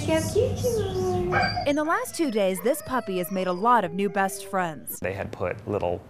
how cute you are. In the last 2 days, this puppy has made a lot of new best friends. They had put little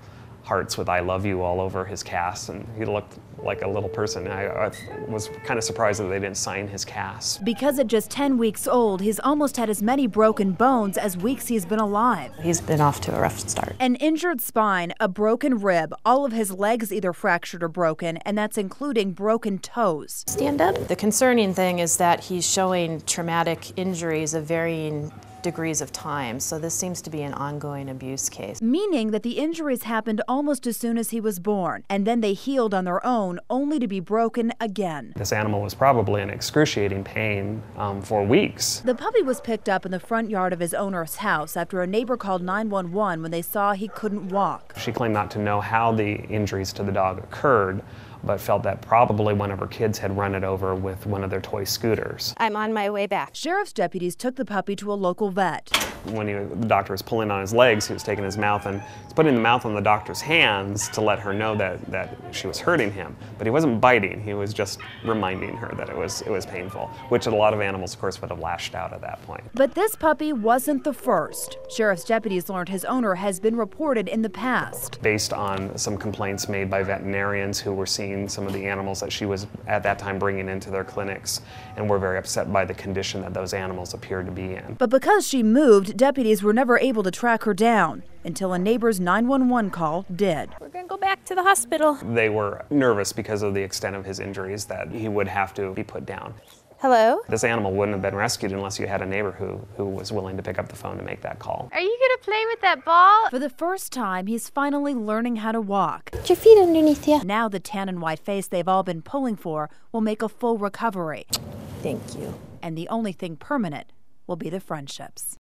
hearts with "I love you" all over his cast, and he looked like a little person. I was kind of surprised that they didn't sign his cast. Because at just 10 weeks old, he's almost had as many broken bones as weeks he's been alive. He's been off to a rough start. An injured spine, a broken rib, all of his legs either fractured or broken, and that's including broken toes. Stand up. The concerning thing is that he's showing traumatic injuries of varying degrees of time, so this seems to be an ongoing abuse case. Meaning that the injuries happened almost as soon as he was born, and then they healed on their own, only to be broken again. This animal was probably in excruciating pain for weeks. The puppy was picked up in the front yard of his owner's house after a neighbor called 911 when they saw he couldn't walk. She claimed not to know how the injuries to the dog occurred, but felt that probably one of her kids had run it over with one of their toy scooters. I'm on my way back. Sheriff's deputies took the puppy to a local vet. When the doctor was pulling on his legs, he was taking his mouth and was putting the mouth on the doctor's hands to let her know that she was hurting him. But he wasn't biting, he was just reminding her that it was painful, which a lot of animals, of course, would have lashed out at that point. But this puppy wasn't the first. Sheriff's deputies learned his owner has been reported in the past. Based on some complaints made by veterinarians who were seeing some of the animals that she was at that time bringing into their clinics, and were very upset by the condition that those animals appeared to be in. But because she moved, deputies were never able to track her down until a neighbor's 911 call did. We're going to go back to the hospital. They were nervous because of the extent of his injuries that he would have to be put down. Hello? This animal wouldn't have been rescued unless you had a neighbor who was willing to pick up the phone to make that call. Are you going to play with that ball? For the first time, he's finally learning how to walk. Put your feet underneath you. Now the tan and white face they've all been pulling for will make a full recovery. Thank you. And the only thing permanent will be the friendships.